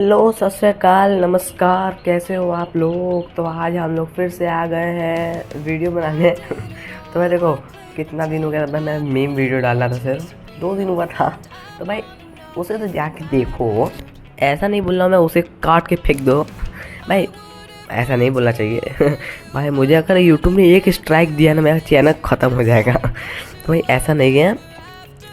Hello, सत श्री अकाल, नमस्कार। कैसे हो आप लोग? तो आज हम लोग फिर से आ गए हैं वीडियो बनाने। तो मैं देखो कितना दिन हो गया था, मैं मीम वीडियो डाल रहा था, सिर्फ 2 दिन हुआ था। तो भाई उसे तो जाके देखो, ऐसा नहीं बोल रहा मैं उसे काट के फेंक दो भाई, ऐसा नहीं बोलना चाहिए। भाई मुझे अगर यूट्यूब ने एक स्ट्राइक दिया ना, मेरा चैनल ख़त्म हो जाएगा। तो भाई ऐसा नहीं है।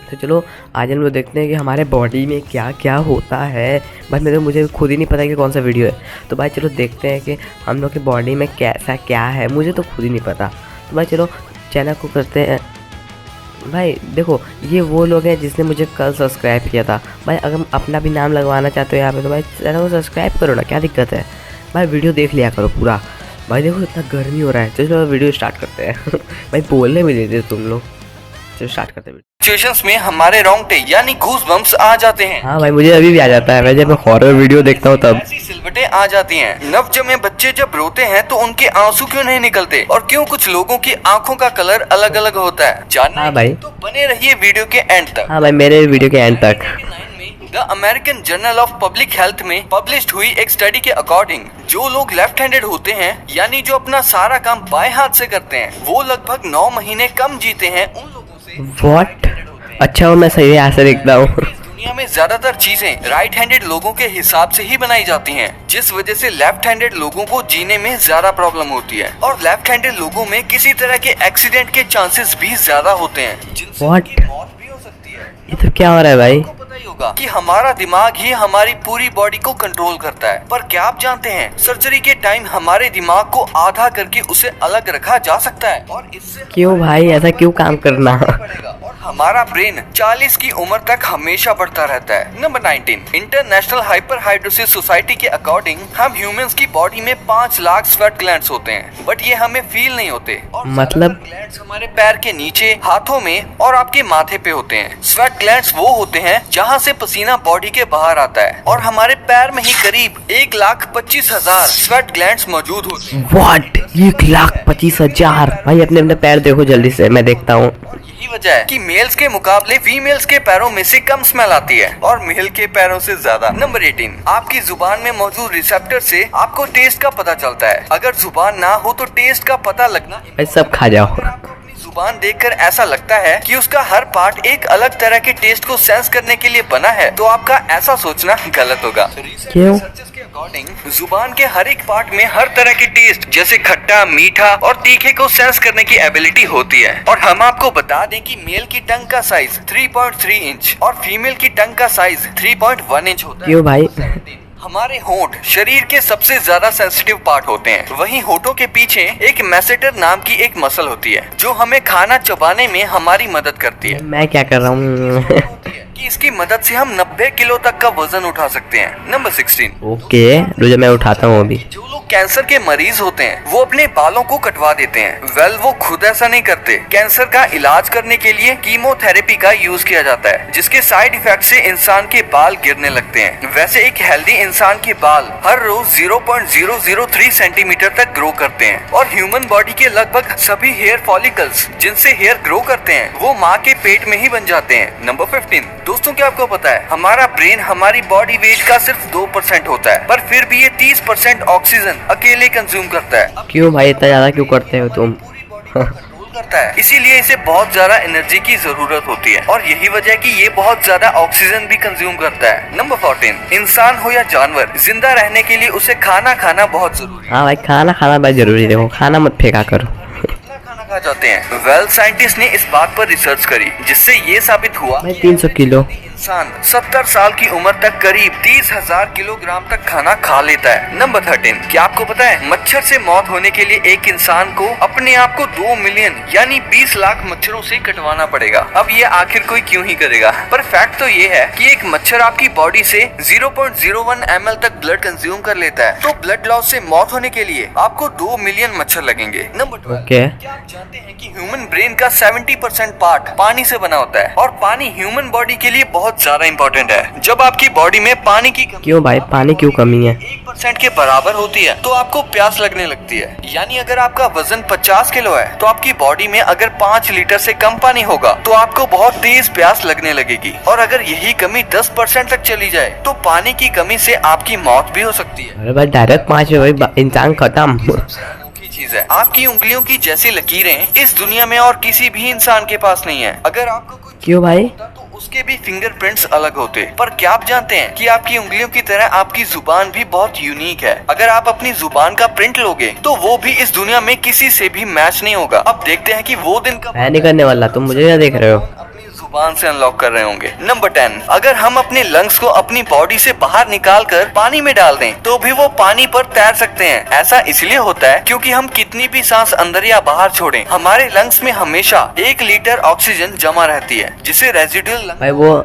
तो चलो आज हम लोग देखते हैं कि हमारे बॉडी में क्या क्या होता है। भाई मुझे खुद ही नहीं पता कि कौन सा वीडियो है। तो भाई चलो देखते हैं कि हम लोग की बॉडी में कैसा क्या है, मुझे तो खुद ही नहीं पता। तो भाई चलो चैनल को करते हैं। भाई देखो ये वो लोग हैं जिसने मुझे कल सब्सक्राइब किया था। भाई अगर अपना भी नाम लगवाना चाहते हो यहाँ पे तो भाई चैनल को सब्सक्राइब करो ना, क्या दिक्कत है। भाई वीडियो देख लिया करो पूरा। भाई देखो इतना गर्मी हो रहा है। चलो वीडियो स्टार्ट करते हैं। भाई बोलने भी देते तुम लोग। चलो स्टार्ट करते हैं। सिचुएशंस में हमारे रोंगटे यानी गूज बम्प्स आ जाते हैं। हाँ भाई मुझे अभी भी आ जाता है, मैं जब हॉरर वीडियो देखता हूँ तब। ऐसी सिलवटें आ जाती हैं। नवजन्मे बच्चे जब रोते हैं तो उनके आंसू क्यों नहीं निकलते और क्यों कुछ लोगों की आंखों का कलर अलग अलग होता है, जानना हाँ भाई। तो बने रहिए वीडियो के एंड तक। हाँ भाई मेरे वीडियो के एंड तक। The American journal of public health में पब्लिश्ड हुई एक स्टडी के अकॉर्डिंग जो लोग लेफ्ट हैंडेड होते हैं यानी जो अपना सारा काम बाएं हाथ से करते हैं वो लगभग 9 महीने कम जीते हैं उन लोगों से। व्हाट? अच्छा, मैं सही ऐसे देखता हूँ। दुनिया में ज्यादातर चीजें राइट हैंडेड लोगों के हिसाब से ही बनाई जाती हैं, जिस वजह से लेफ्ट हैंडेड लोगों को जीने में ज्यादा प्रॉब्लम होती है और लेफ्ट हैंडेड लोगों में किसी तरह के एक्सीडेंट के चांसेस भी ज्यादा होते हैं, जिनसे उनकी मौत भी हो सकती है। ये तो क्या हो रहा है भाई? आपको पता ही होगा कि हमारा दिमाग ही हमारी पूरी बॉडी को कंट्रोल करता है, पर क्या आप जानते हैं सर्जरी के टाइम हमारे दिमाग को आधा करके उसे अलग रखा जा सकता है और इससे क्यों भाई, ऐसा क्यों काम करना? पड़ेगा और हमारा ब्रेन 40 की उम्र तक हमेशा बढ़ता रहता है। नंबर 19 इंटरनेशनल हाइपरहाइड्रोसिस सोसाइटी के अकॉर्डिंग हम ह्यूमंस की बॉडी में 5 लाख स्वेट ग्लैंड्स होते हैं, बट ये हमें फील नहीं होते और मतलब ग्लैंड्स हमारे पैर के नीचे, हाथों में और आपके माथे पे होते हैं। स्वेट ग्लैंड्स वो होते हैं जहाँ से पसीना बॉडी के बाहर आता है और हमारे पैर में ही करीब 1,25,000 स्वेट ग्लैंड्स मौजूद होते हैं। व्हाट? 1,25,000? भाई अपने अपने पैर देखो जल्दी से, मैं देखता हूँ। यही वजह है कि मेल्स के मुकाबले फीमेल्स के पैरों में से कम स्मेल आती है और मेल के पैरों से ज्यादा। नंबर 18 आपकी जुबान में मौजूद रिसेप्टर से आपको टेस्ट का पता चलता है। अगर जुबान ना हो तो टेस्ट का पता लगना भाई सब खा जाओ। जुबान देखकर ऐसा लगता है कि उसका हर पार्ट एक अलग तरह के टेस्ट को सेंस करने के लिए बना है, तो आपका ऐसा सोचना गलत होगा। क्यों? के अकॉर्डिंग जुबान के हर एक पार्ट में हर तरह के टेस्ट जैसे खट्टा, मीठा और तीखे को सेंस करने की एबिलिटी होती है। और हम आपको बता दें कि मेल की टंग का साइज 3.3 इंच और फीमेल की टंग का साइज 3.1 इंच होता है। क्यों भाई? हमारे होंठ शरीर के सबसे ज्यादा सेंसिटिव पार्ट होते हैं। वहीं होठों के पीछे एक मैसेटर नाम की एक मसल होती है जो हमें खाना चबाने में हमारी मदद करती है। मैं क्या कर रहा हूँ? कि इसकी मदद से हम 90 किलो तक का वजन उठा सकते हैं। नंबर 16 ओके, रुको मैं उठाता हूँ अभी। जो लोग कैंसर के मरीज होते हैं वो अपने बालों को कटवा देते हैं। वेल वो खुद ऐसा नहीं करते। कैंसर का इलाज करने के लिए कीमोथेरेपी का यूज किया जाता है, जिसके साइड इफेक्ट से इंसान के बाल गिरने लगते हैं। वैसे एक हेल्दी इंसान के बाल हर रोज 0.003 सेंटीमीटर तक ग्रो करते हैं और ह्यूमन बॉडी के लगभग सभी हेयर फॉलिकल्स जिनसे हेयर ग्रो करते हैं वो माँ के पेट में ही बन जाते हैं। नंबर 15 दोस्तों क्या आपको पता है हमारा ब्रेन हमारी बॉडी वेट का सिर्फ 2% होता है, पर फिर भी ये 30% ऑक्सीजन अकेले कंज्यूम करता है। क्यों भाई इतना ज्यादा क्यों करते हो तुम? कंट्रोल करता है, इसीलिए इसे बहुत ज्यादा एनर्जी की जरूरत होती है और यही वजह है कि ये बहुत ज्यादा ऑक्सीजन भी कंज्यूम करता है। नंबर 14 इंसान हो या जानवर, जिंदा रहने के लिए उसे खाना खाना बहुत जरूरी है। हाँ भाई खाना खाना बहुत जरूरी है। देखो खाना मत फेंका करो। खाना खा जाते हैं। वेल साइंटिस्ट ने इस बात पर रिसर्च करी जिससे ये साबित हुआ भाई 300 किलो। इंसान 70 साल की उम्र तक करीब 30,000 किलोग्राम तक खाना खा लेता है। नंबर 13 क्या आपको पता है मच्छर से मौत होने के लिए एक इंसान को अपने आप को 2 मिलियन यानी 20 लाख मच्छरों से कटवाना पड़ेगा। अब ये आखिर कोई क्यों ही करेगा, पर फैक्ट तो ये है कि एक मच्छर आपकी बॉडी से 0.01 ml तक ब्लड कंज्यूम कर लेता है, तो ब्लड लॉस से मौत होने के लिए आपको 2 मिलियन मच्छर लगेंगे। नंबर 12 क्या आप जानते हैं कि ह्यूमन ब्रेन का 70% पार्ट पानी से बना होता है और पानी ह्यूमन बॉडी के लिए बहुत बहुत ज्यादा इम्पोर्टेंट है। जब आपकी बॉडी में पानी की कमी क्यों भाई, पानी क्यों कमी है? 1% के बराबर होती है तो आपको प्यास लगने लगती है। यानी अगर आपका वजन 50 किलो है तो आपकी बॉडी में अगर 5 लीटर से कम पानी होगा तो आपको बहुत तेज प्यास लगने लगेगी। और अगर यही कमी 10% तक चली जाए तो पानी की कमी से आपकी मौत भी हो सकती है। अरे भाई डायरेक्ट 5 में भाई इंसान खत्म। अनोखी चीज है, आपकी उंगलियों की जैसी लकीरें इस दुनिया में और किसी भी इंसान के पास नहीं है। अगर आपको कुछ क्यों भाई? तो उसके भी फिंगरप्रिंट्स अलग होते। पर क्या आप जानते हैं कि आपकी उंगलियों की तरह आपकी जुबान भी बहुत यूनिक है। अगर आप अपनी जुबान का प्रिंट लोगे तो वो भी इस दुनिया में किसी से भी मैच नहीं होगा। अब देखते हैं कि वो दिन कब मैं नहीं करने वाला, तुम मुझे क्या देख रहे हो? अपनी जुबान से अनलॉक कर रहे होंगे। नंबर 10, अगर हम अपने लंग्स को अपनी बॉडी से बाहर निकाल कर पानी में डाल दें तो भी वो पानी पर तैर सकते हैं। ऐसा इसलिए होता है क्योंकि हम कितनी भी सांस अंदर या बाहर छोड़ें, हमारे लंग्स में हमेशा 1 लीटर ऑक्सीजन जमा रहती है, जिसे रेजिडुअल भाई वो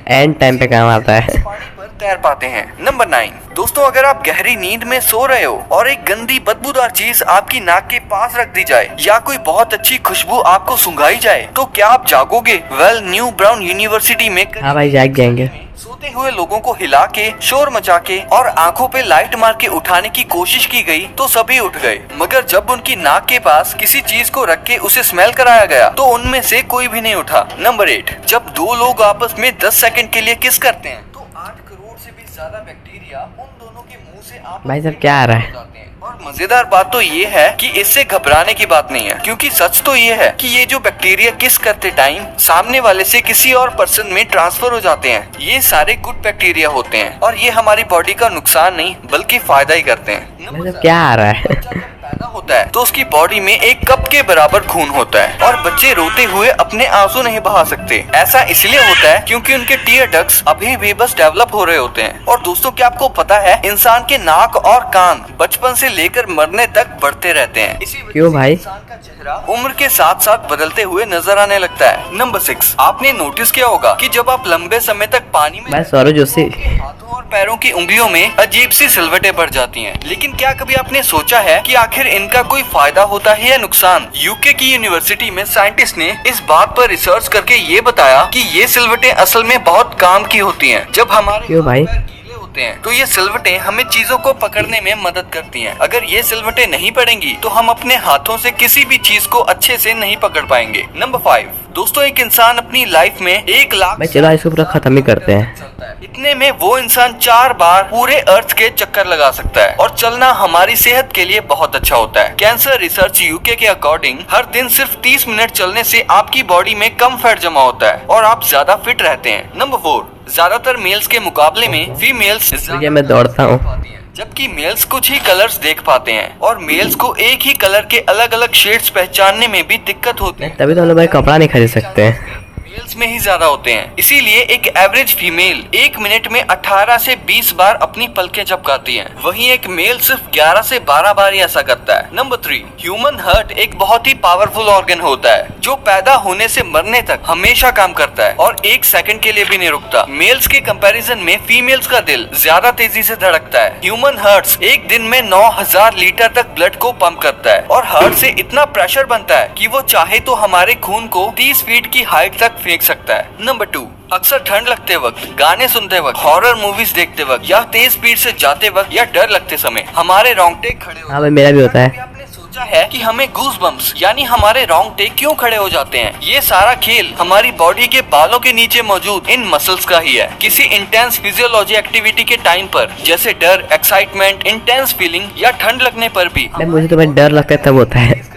एंड टाइम पे काम आता है। पानी पर तैर पाते हैं। नंबर 9, दोस्तों अगर आप गहरी नींद में सो रहे हो और एक गंदी बदबूदार चीज आपकी नाक के पास रख दी जाए या कोई बहुत अच्छी खुशबू आपको सुंघाई जाए तो क्या आप जागोगे? वेल, न्यू ब्राउन यूनिवर्सिटी में हाँ भाई जाग जाएंगे। सोते हुए लोगों को हिला के, शोर मचा के और आंखों पे लाइट मार के उठाने की कोशिश की गई तो सभी उठ गए, मगर जब उनकी नाक के पास किसी चीज को रख के उसे स्मेल कराया गया तो उनमें से कोई भी नहीं उठा। नंबर 8, जब 2 लोग आपस में 10 सेकंड के लिए किस करते हैं तो 8 करोड़ से भी ज्यादा बैक्टीरिया उन दोनों के मुंह से आपस भाई में सब क्या आ रहा है? जाते हैं। और मजेदार बात तो ये है कि इससे घबराने की बात नहीं है, क्योंकि सच तो ये है कि ये जो बैक्टीरिया किस करते टाइम सामने वाले से किसी और पर्सन में ट्रांसफर हो जाते हैं। ये सारे गुड बैक्टीरिया होते हैं और ये हमारी बॉडी का नुकसान नहीं बल्कि फायदा ही करते हैं। भाई सब क्या आ रहा है? पैदा होता है तो उसकी बॉडी में 1 कप के बराबर खून होता है और बच्चे रोते हुए अपने आंसू नहीं बहा सकते। ऐसा इसलिए होता है क्योंकि उनके टीयर डक्ट्स अभी भी बस डेवलप हो रहे होते हैं। और दोस्तों क्या आपको पता है, इंसान के नाक और कान बचपन से लेकर मरने तक बढ़ते रहते हैं। इसी वजह क्यों से भाई? इंसान का चेहरा उम्र के साथ साथ बदलते हुए नजर आने लगता है। नंबर 6, आपने नोटिस किया होगा कि जब आप लंबे समय तक पानी में भाई सौरभ जोशी। हाथों और पैरों की उंगलियों में अजीब सी सिलवटें पड़ जाती हैं। लेकिन क्या कभी आपने सोचा है कि आखिर इनका कोई फायदा होता है या नुकसान? यूके की यूनिवर्सिटी में साइंटिस्ट ने इस बात पर रिसर्च करके ये बताया कि ये सिलवटें असल में बहुत काम की होती हैं। जब हमारे क्यों भाई? पैर गीले होते हैं तो ये सिलवटें हमें चीजों को पकड़ने में मदद करती हैं। अगर ये सिलवटें नहीं पड़ेंगी तो हम अपने हाथों से किसी भी चीज को अच्छे से नहीं पकड़ पाएंगे। नंबर 5, दोस्तों एक इंसान अपनी लाइफ में 1 लाख भाई चलो इसको पूरा खत्म ही करते हैं। चलता है। इतने में वो इंसान 4 बार पूरे अर्थ के चक्कर लगा सकता है। और चलना हमारी सेहत के लिए बहुत अच्छा होता है। कैंसर रिसर्च यूके के अकॉर्डिंग हर दिन सिर्फ 30 मिनट चलने से आपकी बॉडी में कम फैट जमा होता है और आप ज्यादा फिट रहते हैं। नंबर 4, ज्यादातर मेल्स के मुकाबले में फीमेल्स भैया मैं दौड़ता हूँ। जबकि मेल्स कुछ ही कलर्स देख पाते हैं और मेल्स को एक ही कलर के अलग अलग शेड्स पहचानने में भी दिक्कत होती है। तभी तो हम लोग भाई कपड़ा नहीं खरीद सकते हैं। मेल्स में ही ज्यादा होते हैं, इसीलिए एक एवरेज फीमेल 1 मिनट में 18 से 20 बार अपनी पलकें झपकाती है, वहीं एक मेल सिर्फ 11 से 12 बार ही ऐसा करता है। नंबर 3, ह्यूमन हार्ट एक बहुत ही पावरफुल ऑर्गन होता है जो पैदा होने से मरने तक हमेशा काम करता है और 1 सेकंड के लिए भी नहीं रुकता। मेल्स के कंपैरिजन में फीमेल्स का दिल ज्यादा तेजी से धड़कता है। ह्यूमन हार्ट एक दिन में 9000 लीटर तक ब्लड को पंप करता है और हार्ट से इतना प्रेशर बनता है कि वो चाहे तो हमारे खून को 30 फीट की हाइट तक फेंक सकता है। नंबर 2, अक्सर ठंड लगते वक्त, गाने सुनते वक्त, हॉरर मूवीज देखते वक्त या तेज स्पीड से जाते वक्त या डर लगते समय हमारे रोंगटे खड़े हो। हाँ भाई मेरा भी होता है। आपने सोचा है कि हमें गूज बम्प्स यानी हमारे रोंगटे क्यों खड़े हो जाते हैं? ये सारा खेल हमारी बॉडी के बालों के नीचे मौजूद इन मसल्स का ही है। किसी इंटेंस फिजियोलॉजी एक्टिविटी के टाइम पर जैसे डर, एक्साइटमेंट, इंटेंस फीलिंग या ठंड लगने पर भी मुझे तो भाई डर लगता है तब होता है।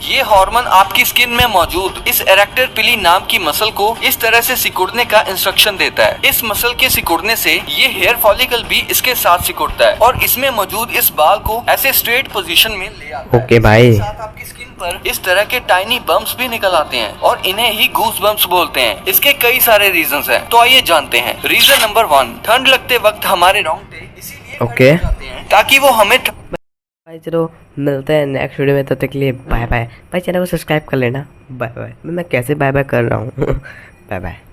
ये हार्मोन आपकी स्किन में मौजूद इस एरेक्टर पिली नाम की मसल को इस तरह से सिकुड़ने का इंस्ट्रक्शन देता है। इस मसल के सिकुड़ने से ये हेयर फॉलिकल भी इसके साथ सिकुड़ता है और इसमें मौजूद इस बाल को ऐसे स्ट्रेट पोजीशन में ले आता है। ओके भाई। साथ आपकी स्किन पर इस तरह के टाइनी बम्प्स भी निकल आते हैं और इन्हें ही गूज बम्प्स बोलते हैं। इसके कई सारे रीजंस हैं, तो आइए जानते हैं। रीजन नंबर 1, ठंड लगते वक्त हमारे रोंगटे इसीलिए खड़े हो जाते हैं ताकि वो हमें भाई चलो मिलते हैं नेक्स्ट वीडियो में, तब तक के लिए बाय बाय। भाई चैनल को सब्सक्राइब कर लेना। Bye bye. मैं कैसे बाय बाय कर रहा हूँ। Bye bye.